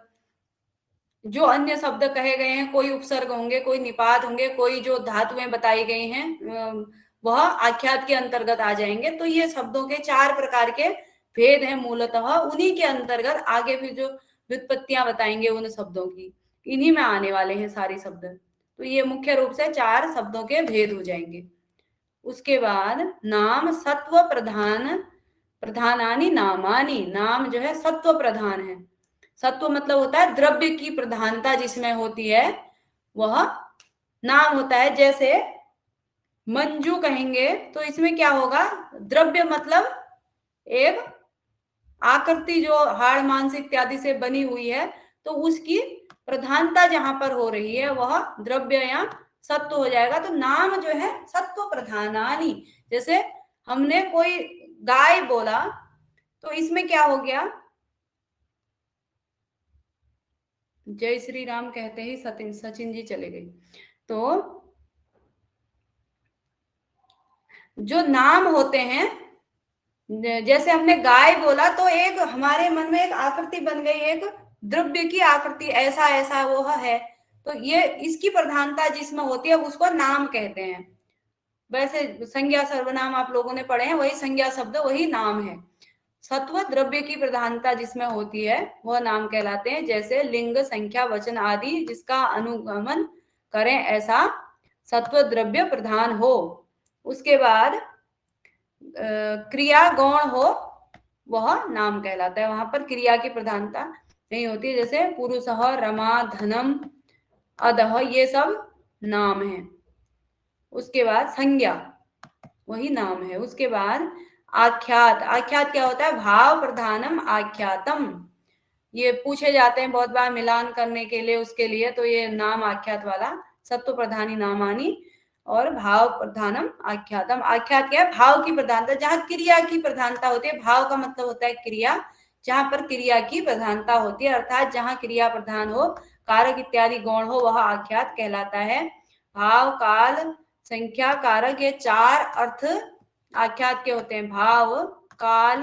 जो अन्य शब्द कहे गए हैं, कोई उपसर्ग होंगे, कोई निपात होंगे, कोई जो धातुएं बताई गई हैं वह आख्यात के अंतर्गत आ जाएंगे। तो ये शब्दों के 4 प्रकार के भेद हैं मूलतः, उन्हीं के अंतर्गत आगे फिर जो व्युत्पत्तियां बताएंगे उन शब्दों की, इन्हीं में आने वाले हैं सारे शब्द। तो ये मुख्य रूप से 4 शब्दों के भेद हो जाएंगे। उसके बाद नाम सत्व प्रधान, प्रधानानि नामानि, नाम जो है सत्व प्रधान है। सत्व मतलब होता है द्रव्य की प्रधानता जिसमें होती है वह नाम होता है। जैसे मंजू कहेंगे तो इसमें क्या होगा, द्रव्य मतलब एक आकृति जो हाड़ मांस इत्यादि से बनी हुई है, तो उसकी प्रधानता जहां पर हो रही है वह द्रव्य या सत्व हो जाएगा। तो नाम जो है सत्व प्रधानानि, जैसे हमने कोई गाय बोला तो इसमें क्या हो गया, जय श्री राम कहते ही सचिन जी चले गए। तो जो नाम होते हैं, जैसे हमने गाय बोला तो एक हमारे मन में एक आकृति बन गई, एक द्रव्य की आकृति, ऐसा ऐसा वो है। तो ये इसकी प्रधानता जिसमें होती है उसको नाम कहते हैं। वैसे संज्ञा सर्वनाम आप लोगों ने पढ़े हैं, वही संज्ञा शब्द वही नाम है। सत्व द्रव्य की प्रधानता जिसमें होती है वह नाम कहलाते हैं। जैसे लिंग संख्या वचन आदि जिसका अनुगमन करें ऐसा सत्व द्रव्य प्रधान हो। उसके बाद क्रिया गौण हो वह नाम कहलाता है, वहां पर क्रिया की प्रधानता नहीं होती है। जैसे पुरुष, रमा, धनम, अदह, ये सब नाम है। उसके बाद संज्ञा वही नाम है। उसके बाद आख्यात, आख्यात क्या होता है, भाव प्रधानम आख्यातम, ये पूछे जाते हैं बहुत बार मिलान करने के लिए, उसके लिए तो ये नाम आख्यात वाला, सत्व प्रधानी नामानी और भाव प्रधानम आख्यातम। आख्यात क्या है, भाव की प्रधानता, जहां क्रिया की प्रधानता होती है, भाव का मतलब होता है क्रिया, जहां पर क्रिया की प्रधानता होती है, अर्थात जहां क्रिया प्रधान हो, कारक इत्यादि गौण हो, वह आख्यात कहलाता है। भाव, काल, संख्या, कारक, ये 4 अर्थ आख्यात के होते हैं। भाव, काल,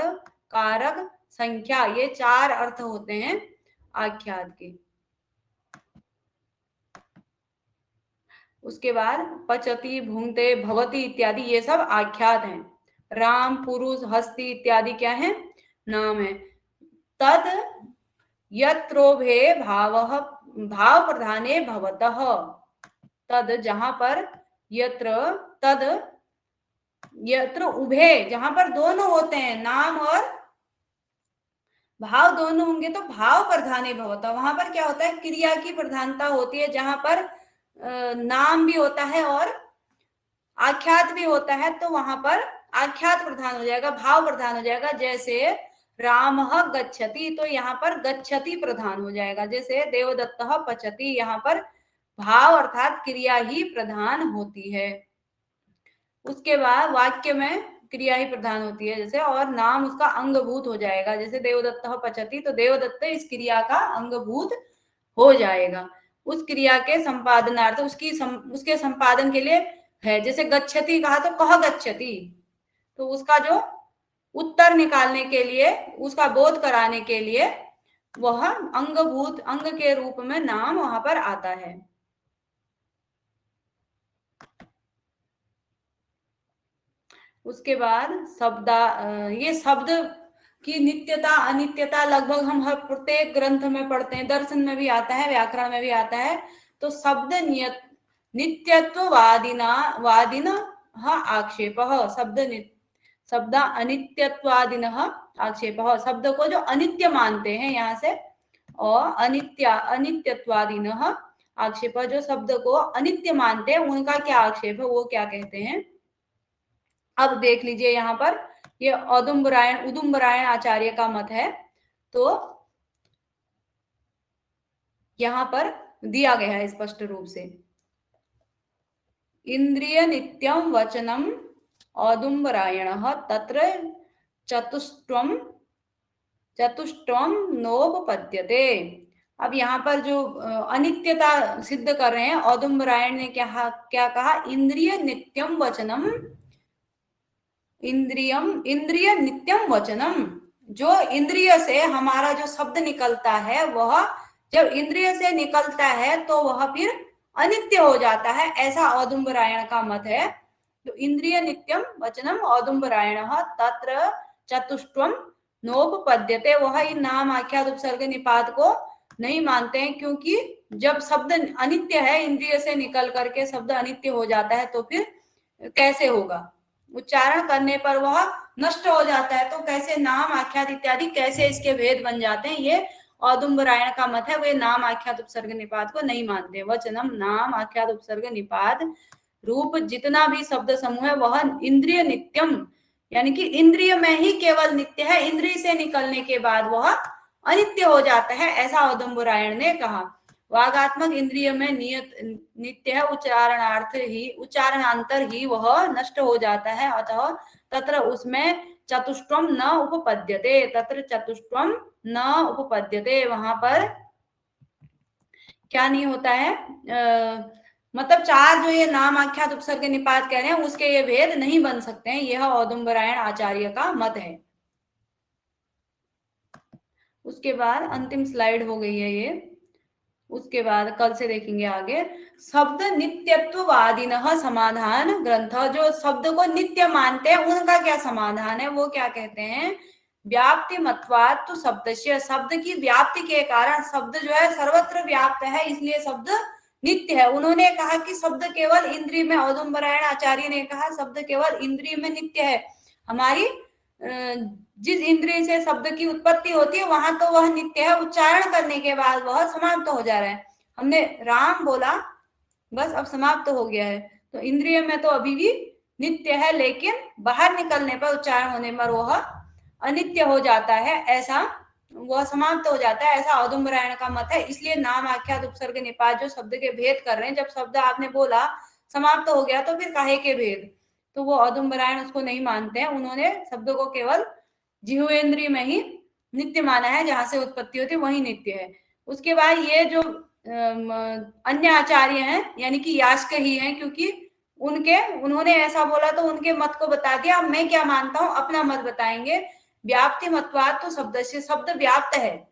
कारक, संख्या, ये 4 अर्थ होते हैं आख्यात के। उसके बाद पचति, भुंगते, भवति इत्यादि ये सब आख्यात हैं। राम, पुरुष, हस्ती इत्यादि क्या है, नाम है। तद यत्रोभे भावः, भाव प्रधाने भवतः, तद जहां पर, यत्र तद, यत्र उभे, जहां पर दोनों होते हैं, नाम और भाव दोनों होंगे तो भाव प्रधाने भवतः, वहां पर क्या होता है, क्रिया की प्रधानता होती है, जहां पर नाम भी होता है और आख्यात भी होता है, तो वहां पर आख्यात प्रधान हो जाएगा, भाव प्रधान हो जाएगा। जैसे राम गच्छति, तो यहाँ पर गच्छति प्रधान हो जाएगा। जैसे देवदत्त पचति, यहाँ पर भाव अर्थात क्रिया ही प्रधान होती है। उसके बाद वाक्य में क्रिया ही प्रधान होती है, जैसे, और नाम उसका अंगभूत हो जाएगा। जैसे देवदत्त पचति, तो देवदत्त इस क्रिया का अंगभूत हो जाएगा, उस क्रिया के संपादनार्थ, उसके संपादन के लिए है। जैसे गच्छति कहा तो कह गच्छति, तो उसका जो उत्तर निकालने के लिए, उसका बोध कराने के लिए वह अंगभूत, अंग के रूप में नाम वहां पर आता है। उसके बाद ये शब्द की नित्यता अनित्यता लगभग हम हर प्रत्येक ग्रंथ में पढ़ते हैं, दर्शन में भी आता है, व्याकरण में भी आता है। तो शब्द नित्यत्ववादिना वादिन आक्षेप, शब्द अनित्यत्वादिन आक्षेप, शब्द को जो अनित्य मानते हैं यहाँ से, और अनित्यत्वादिन आक्षेप, जो शब्द को अनित्य मानते हैं उनका क्या आक्षेप है, वो क्या कहते हैं। अब देख लीजिए यहाँ पर, ये उदुम्बरायण आचार्य का मत है। तो यहाँ पर दिया गया है स्पष्ट रूप से, इंद्रिय नित्यम वचनम औदुम्बरायण तत्र चतुष्टम नोपपद्यते। अब यहाँ पर जो अनित्यता सिद्ध कर रहे हैं, औदुम्बरायण ने क्या कहा, इंद्रिय नित्यम वचनम, इंद्रिय नित्यम वचनम, जो इंद्रिय से हमारा जो शब्द निकलता है वह जब इंद्रिय से निकलता है तो वह फिर अनित्य हो जाता है, ऐसा औदुंबरायण का मत है। तो इंद्रिय नित्यम वचनम औदुंबरायण तत्र चतुष्टयम नोपपद्यते, वह इन नाम आख्यात उपसर्ग निपात को नहीं मानते हैं, क्योंकि जब शब्द अनित्य है, इंद्रिय से निकल करके शब्द अनित्य हो जाता है तो फिर कैसे होगा, उच्चारण करने पर वह नष्ट हो जाता है, तो कैसे नाम आख्यात इत्यादि कैसे इसके भेद बन जाते हैं, ये औदुंबरायण का मत है। वे नाम आख्यात उपसर्ग निपात को नहीं मानते। वचनम नाम आख्यात उपसर्ग निपात रूप जितना भी शब्द समूह है वह इंद्रिय नित्यम, यानी कि इंद्रिय में ही केवल नित्य है, इंद्रिय से निकलने के बाद वह अनित्य हो जाता है, ऐसा औदुंबरायण ने कहा। वागात्मक इंद्रिय में नियत नित्य है, उच्चारणार्थ ही उच्चारणांतर ही वह नष्ट हो जाता है, अतः तत्र उसमें चतुष्टयम न उपपद्यते, तत्र चतुष्टयम न उपपद्यते, वहां पर क्या नहीं होता है, मतलब चार जो ये नाम आख्यात उपसर्ग निपात कह रहे हैं उसके ये भेद नहीं बन सकते हैं, यह औदुंबरायण आचार्य का मत है। उसके बाद अंतिम स्लाइड हो गई है ये, उसके बाद कल से देखेंगे आगे। शब्द नित्यत्ववादिन समाधान ग्रंथ, जो शब्द को नित्य मानते हैं उनका क्या समाधान है, वो क्या कहते हैं, व्याप्ति मत्वात् तो शब्दस्य, शब्द की व्याप्ति के कारण शब्द जो है सर्वत्र व्याप्त है, इसलिए शब्द नित्य है। उन्होंने कहा कि शब्द केवल इंद्रिय में, औदुंबरायण आचार्य ने कहा शब्द केवल इंद्रिय में नित्य है, हमारी जिस इंद्रिय से शब्द की उत्पत्ति होती है वहां तो वह नित्य है, उच्चारण करने के बाद वह समाप्त हो जा रहा है। हमने राम बोला बस अब समाप्त हो गया है, तो इंद्रिय में तो अभी भी नित्य है, लेकिन बाहर निकलने पर उच्चारण होने पर वह अनित्य हो जाता है, ऐसा वह समाप्त हो जाता है, ऐसा औदुंबरायण का मत है। इसलिए नाम आख्यात उपसर्ग निपात जो शब्द के भेद कर रहे हैं, जब शब्द आपने बोला समाप्त हो गया तो फिर काहे के भेद, तो वो औदुंबरायण उसको नहीं मानते हैं। उन्होंने शब्द को केवल जिह्वेन्द्रिय में ही नित्य माना है, जहां से उत्पत्ति होती है वही नित्य है। उसके बाद ये जो अन्य आचार्य हैं यानी कि यास्क ही हैं, क्योंकि उन्होंने ऐसा बोला तो उनके मत को बता दिया। अब मैं क्या मानता हूं अपना मत बताएंगे। व्याप्ति मत्वात् तो शब्द से, शब्द व्याप्त है,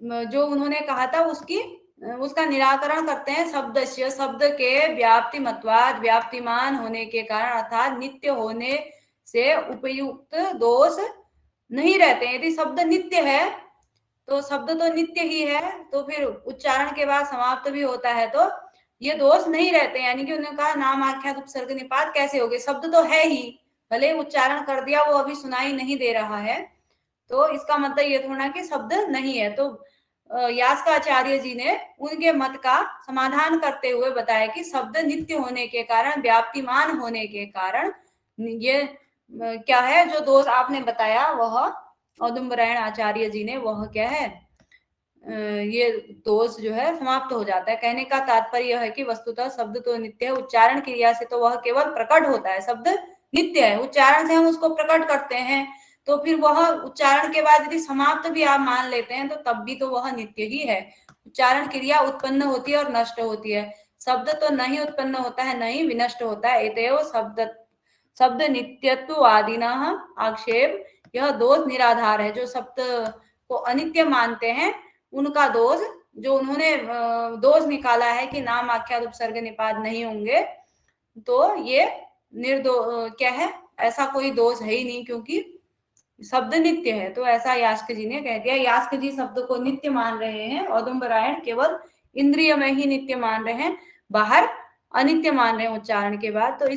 जो उन्होंने कहा था उसका निराकरण करते हैं। शब्द से, शब्द के व्याप्ति मत्वाद, व्याप्तिमान होने के कारण अर्थात नित्य होने से उपयुक्त दोष नहीं रहते। यदि शब्द नित्य है तो शब्द तो नित्य ही है, तो फिर उच्चारण के बाद समाप्त भी होता है तो ये दोष नहीं रहते। यानी कि उन्होंने कहा नाम आख्यात उपसर्ग निपात कैसे हो गए, शब्द तो है ही, भले उच्चारण कर दिया वो अभी सुनाई नहीं दे रहा है, तो इसका मतलब ये थोड़ा कि शब्द नहीं है। तो यास्काचार्य जी ने उनके मत का समाधान करते हुए बताया कि शब्द नित्य होने के कारण, व्याप्तिमान होने के कारण ये क्या है, जो दोष आपने बताया वह औदुंबरायण आचार्य जी ने, वह क्या है, ये दोष जो है समाप्त हो जाता है। कहने का तात्पर्य यह है कि वस्तुतः शब्द तो नित्य है, उच्चारण क्रिया से तो वह केवल प्रकट होता है, शब्द नित्य है, उच्चारण से हम उसको प्रकट करते हैं, तो फिर वह उच्चारण के बाद यदि समाप्त भी आप मान लेते हैं तो तब भी तो वह नित्य ही है। उच्चारण क्रिया उत्पन्न होती है और नष्ट होती है, शब्द तो नहीं उत्पन्न होता है नहीं विनष्ट होता है। एतयो शब्द नित्यत्व आदिना आक्षेप, यह दोष निराधार है। जो शब्द को अनित्य मानते हैं उनका दोष, जो उन्होंने दोष निकाला है कि नाम आख्यात उपसर्ग निपात नहीं होंगे, तो ये क्या है, ऐसा कोई दोष है ही नहीं, क्योंकि शब्द नित्य है। तो ऐसा यास्क जी ने कह दिया। यास्क जी शब्द को नित्य मान रहे हैं, औदुंबरायण केवल इंद्रिय में ही नित्य मान रहे हैं, बाहर अनित्य मान रहे हैं उच्चारण के बाद। तो इस